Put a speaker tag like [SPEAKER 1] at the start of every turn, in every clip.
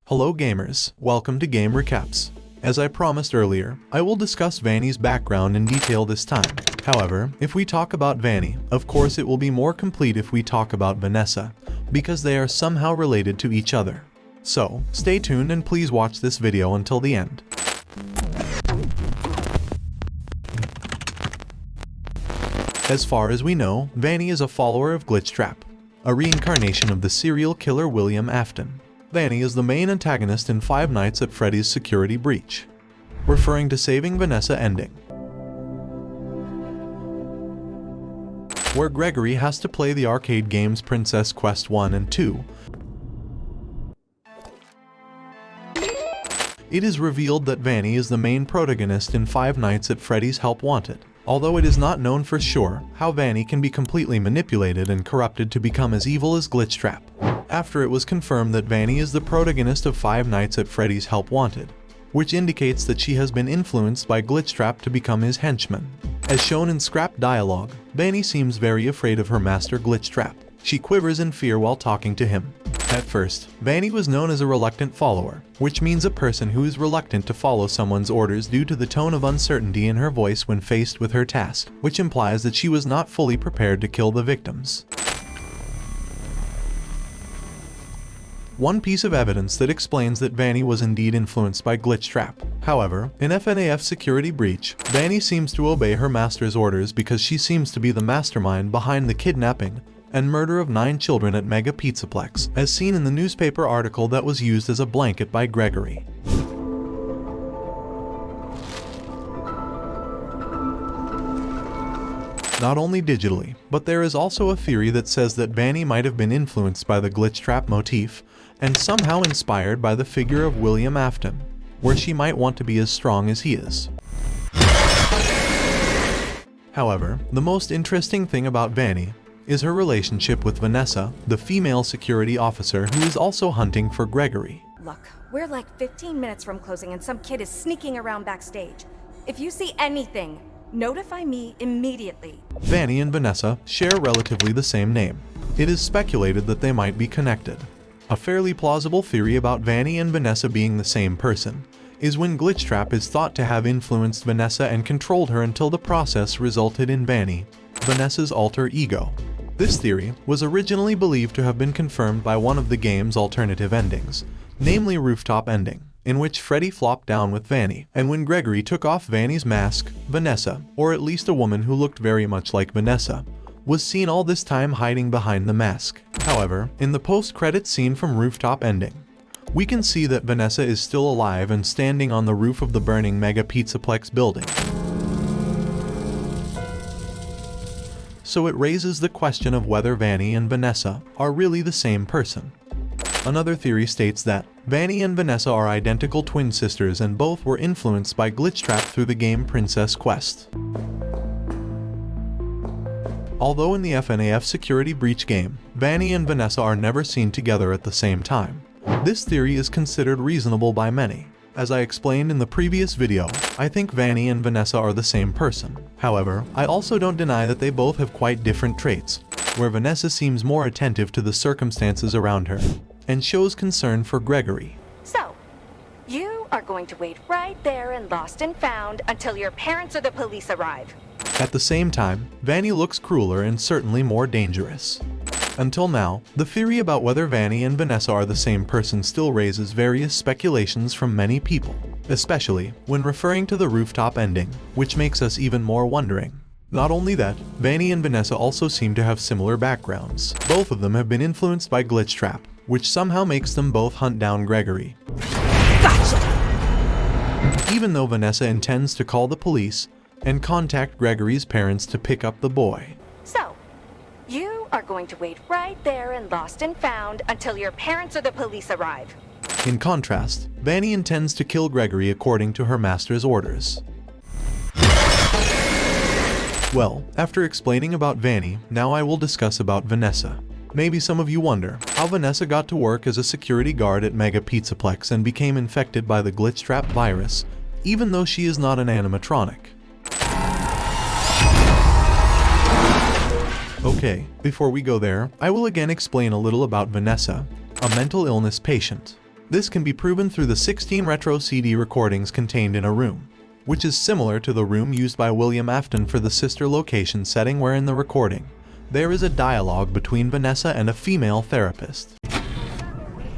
[SPEAKER 1] Hello gamers, welcome to Game Recaps. As I promised earlier, I will discuss Vanny's background in detail this time. However, if we talk about Vanny, of course it will be more complete if we talk about Vanessa, because they are somehow related to each other. So, stay tuned and please watch this video until the end. As far as we know, Vanny is a follower of Glitchtrap, a reincarnation of the serial killer William Afton. Vanny is the main antagonist in Five Nights at Freddy's Security Breach, referring to Saving Vanessa ending, where Gregory has to play the arcade games Princess Quest 1 and 2. It is revealed that Vanny is the main protagonist in Five Nights at Freddy's Help Wanted, although it is not known for sure how Vanny can be completely manipulated and corrupted to become as evil as Glitchtrap. After it was confirmed that Vanny is the protagonist of Five Nights at Freddy's Help Wanted, which indicates that she has been influenced by Glitchtrap to become his henchman. As shown in scrapped dialogue, Vanny seems very afraid of her master Glitchtrap. She quivers in fear while talking to him. At first, Vanny was known as a reluctant follower, which means a person who is reluctant to follow someone's orders due to the tone of uncertainty in her voice when faced with her task, which implies that she was not fully prepared to kill the victims. One piece of evidence that explains that Vanny was indeed influenced by Glitchtrap. However, in FNAF Security Breach, Vanny seems to obey her master's orders because she seems to be the mastermind behind the kidnapping and murder of 9 children at Mega Pizzaplex, as seen in the newspaper article that was used as a blanket by Gregory. Not only digitally, but there is also a theory that says that Vanny might have been influenced by the Glitchtrap motif and somehow inspired by the figure of William Afton, where she might want to be as strong as he is. However, the most interesting thing about Vanny is her relationship with Vanessa, the female security officer who is also hunting for Gregory.
[SPEAKER 2] Look, we're like 15 minutes from closing and some kid is sneaking around backstage. If you see anything, notify me immediately.
[SPEAKER 1] Vanny and Vanessa share relatively the same name. It is speculated that they might be connected. A fairly plausible theory about Vanny and Vanessa being the same person is when Glitchtrap is thought to have influenced Vanessa and controlled her until the process resulted in Vanny, Vanessa's alter ego. This theory was originally believed to have been confirmed by one of the game's alternative endings, namely Rooftop Ending, in which Freddy flopped down with Vanny, and when Gregory took off Vanny's mask, Vanessa, or at least a woman who looked very much like Vanessa, was seen all this time hiding behind the mask. However, in the post-credits scene from Rooftop Ending, we can see that Vanessa is still alive and standing on the roof of the burning Mega Pizzaplex building. So it raises the question of whether Vanny and Vanessa are really the same person. Another theory states that Vanny and Vanessa are identical twin sisters and both were influenced by Glitchtrap through the game Princess Quest. Although in the FNAF Security Breach game, Vanny and Vanessa are never seen together at the same time, this theory is considered reasonable by many. As I explained in the previous video, I think Vanny and Vanessa are the same person. However, I also don't deny that they both have quite different traits, where Vanessa seems more attentive to the circumstances around her and shows concern for Gregory.
[SPEAKER 2] So, you are going to wait right there and lost and found until your parents or the police arrive.
[SPEAKER 1] At the same time, Vanny looks crueler and certainly more dangerous. Until now, the theory about whether Vanny and Vanessa are the same person still raises various speculations from many people, especially when referring to the Rooftop Ending, which makes us even more wondering. Not only that, Vanny and Vanessa also seem to have similar backgrounds. Both of them have been influenced by Glitchtrap, which somehow makes them both hunt down Gregory. Gotcha! Even though Vanessa intends to call the police and contact Gregory's parents to pick up the boy.
[SPEAKER 2] So, you are going to wait right there and lost and found until your parents or the police arrive.
[SPEAKER 1] In contrast, Vanny intends to kill Gregory according to her master's orders. Well, after explaining about Vanny, now I will discuss about Vanessa. Maybe some of you wonder how Vanessa got to work as a security guard at Mega Pizzaplex and became infected by the Glitchtrap virus, even though she is not an animatronic. Okay, before we go there, I will again explain a little about Vanessa, a mental illness patient. This can be proven through the 16 retro CD recordings contained in a room, which is similar to the room used by William Afton for the sister location setting where in the recording, there is a dialogue between Vanessa and a female therapist.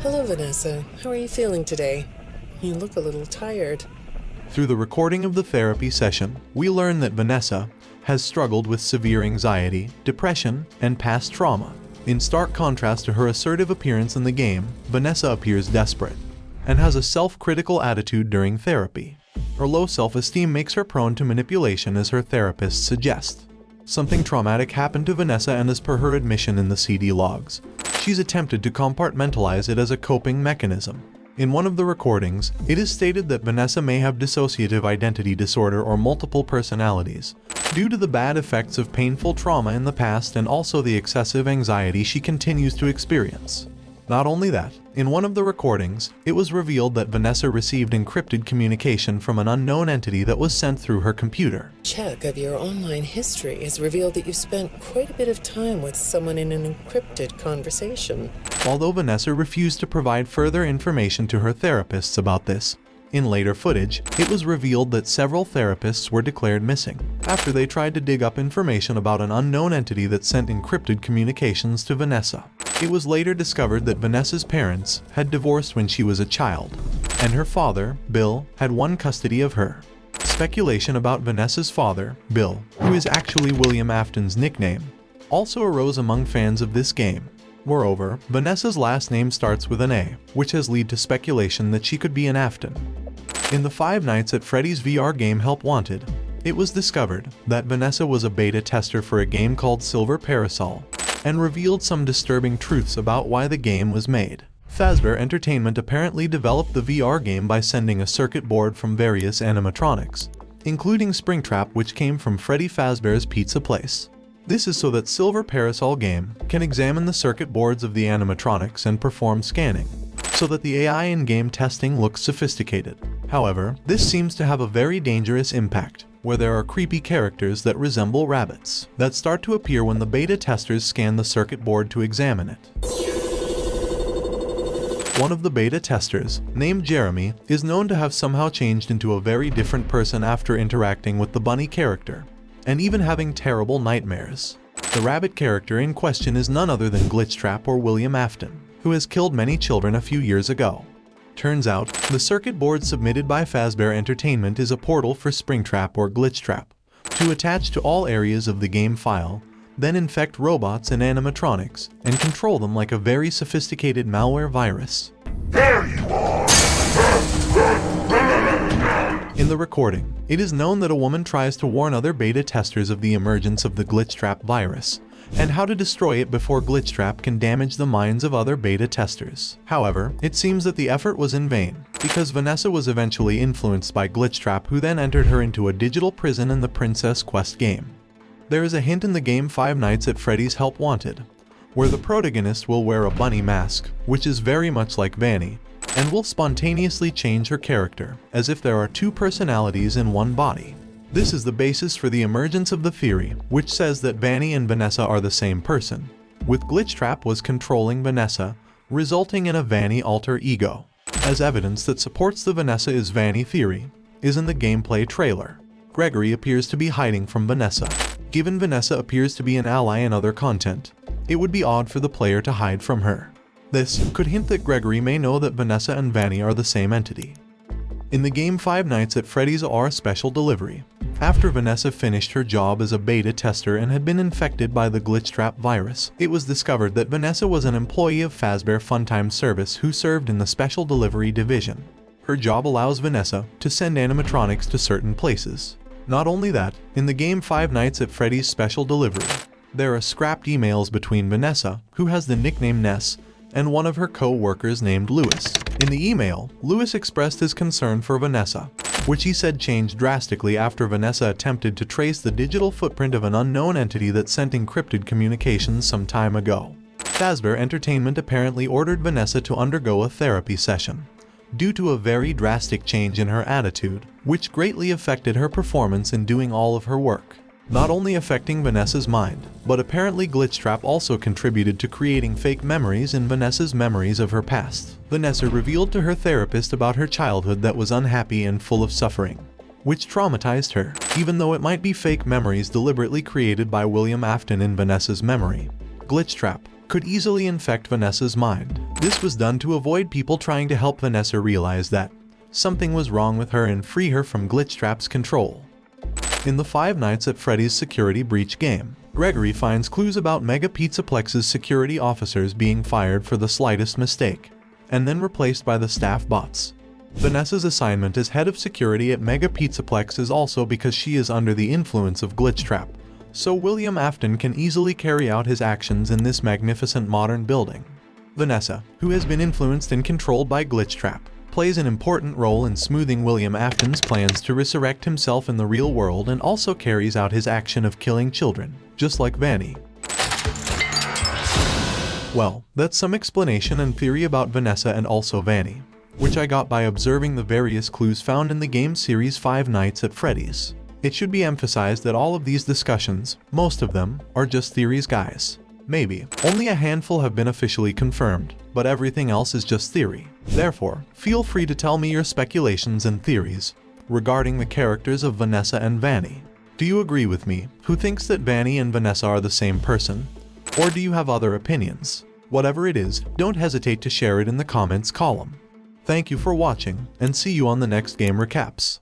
[SPEAKER 3] Hello, Vanessa. How are you feeling today? You look a little tired.
[SPEAKER 1] Through the recording of the therapy session, we learn that Vanessa has struggled with severe anxiety, depression, and past trauma. In stark contrast to her assertive appearance in the game, Vanessa appears desperate and has a self-critical attitude during therapy. Her low self-esteem makes her prone to manipulation, as her therapist suggests. Something traumatic happened to Vanessa, and as per her admission in the CD logs, she's attempted to compartmentalize it as a coping mechanism. In one of the recordings, it is stated that Vanessa may have dissociative identity disorder or multiple personalities, due to the bad effects of painful trauma in the past and also the excessive anxiety she continues to experience. Not only that, in one of the recordings, it was revealed that Vanessa received encrypted communication from an unknown entity that was sent through her computer.
[SPEAKER 3] Check of your online history has revealed that you spent quite a bit of time with someone in an encrypted conversation.
[SPEAKER 1] Although Vanessa refused to provide further information to her therapists about this, in later footage, it was revealed that several therapists were declared missing after they tried to dig up information about an unknown entity that sent encrypted communications to Vanessa. It was later discovered that Vanessa's parents had divorced when she was a child, and her father, Bill, had won custody of her. Speculation about Vanessa's father, Bill, who is actually William Afton's nickname, also arose among fans of this game. Moreover, Vanessa's last name starts with an A, which has led to speculation that she could be an Afton. In the Five Nights at Freddy's VR game Help Wanted, it was discovered that Vanessa was a beta tester for a game called Silver Parasol, and revealed some disturbing truths about why the game was made. Fazbear Entertainment apparently developed the VR game by sending a circuit board from various animatronics, including Springtrap, which came from Freddy Fazbear's Pizza Place. This is so that Silver Parasol game can examine the circuit boards of the animatronics and perform scanning, so that the AI in-game testing looks sophisticated. However, this seems to have a very dangerous impact, where there are creepy characters that resemble rabbits that start to appear when the beta testers scan the circuit board to examine it. One of the beta testers, named Jeremy, is known to have somehow changed into a very different person after interacting with the bunny character, and even having terrible nightmares. The rabbit character in question is none other than Glitchtrap or William Afton, who has killed many children a few years ago. Turns out, the circuit board submitted by Fazbear Entertainment is a portal for Springtrap or Glitchtrap to attach to all areas of the game file, then infect robots and animatronics, and control them like a very sophisticated malware virus.
[SPEAKER 4] There you are!
[SPEAKER 1] In the recording, it is known that a woman tries to warn other beta testers of the emergence of the Glitchtrap virus, and how to destroy it before Glitchtrap can damage the minds of other beta testers. However, it seems that the effort was in vain, because Vanessa was eventually influenced by Glitchtrap, who then entered her into a digital prison in the Princess Quest game. There is a hint in the game Five Nights at Freddy's Help Wanted, where the protagonist will wear a bunny mask, which is very much like Vanny, and will spontaneously change her character, as if there are two personalities in one body. This is the basis for the emergence of the theory, which says that Vanny and Vanessa are the same person, with Glitchtrap was controlling Vanessa, resulting in a Vanny alter ego. As evidence that supports the Vanessa is Vanny theory, is in the gameplay trailer. Gregory appears to be hiding from Vanessa. Given Vanessa appears to be an ally in other content, it would be odd for the player to hide from her. This could hint that Gregory may know that Vanessa and Vanny are the same entity. In the game Five Nights at Freddy's R Special Delivery, after Vanessa finished her job as a beta tester and had been infected by the Glitchtrap virus, it was discovered that Vanessa was an employee of Fazbear Funtime Service who served in the Special Delivery Division. Her job allows Vanessa to send animatronics to certain places. Not only that, in the game Five Nights at Freddy's Special Delivery, there are scrapped emails between Vanessa, who has the nickname Ness, and one of her co-workers named Lewis. In the email, Lewis expressed his concern for Vanessa, which he said changed drastically after Vanessa attempted to trace the digital footprint of an unknown entity that sent encrypted communications some time ago. Fazbear Entertainment apparently ordered Vanessa to undergo a therapy session, due to a very drastic change in her attitude, which greatly affected her performance in doing all of her work. not only affecting Vanessa's mind, but apparently Glitchtrap also contributed to creating fake memories in Vanessa's memories of her past. Vanessa revealed to her therapist about her childhood that was unhappy and full of suffering, which traumatized her, even though it might be fake memories deliberately created by William Afton in Vanessa's memory. Glitchtrap could easily infect Vanessa's mind. This was done to avoid people trying to help Vanessa realize that something was wrong with her and free her from Glitchtrap's control. In the Five Nights at Freddy's security breach game, Gregory finds clues about Mega Pizzaplex's security officers being fired for the slightest mistake, and then replaced by the staff bots. Vanessa's assignment as head of security at Mega Pizzaplex is also because she is under the influence of Glitchtrap, so William Afton can easily carry out his actions in this magnificent modern building. Vanessa, who has been influenced and controlled by Glitchtrap, plays an important role in smoothing William Afton's plans to resurrect himself in the real world and also carries out his action of killing children, just like Vanny. Well, that's some explanation and theory about Vanessa and also Vanny, which I got by observing the various clues found in the game series Five Nights at Freddy's. It should be emphasized that all of these discussions, most of them, are just theories, guys. Maybe only a handful have been officially confirmed, but everything else is just theory. Therefore, feel free to tell me your speculations and theories regarding the characters of Vanessa and Vanny. Do you agree with me, who thinks that Vanny and Vanessa are the same person? Or do you have other opinions? Whatever it is, don't hesitate to share it in the comments column. Thank you for watching, and see you on the next game recaps.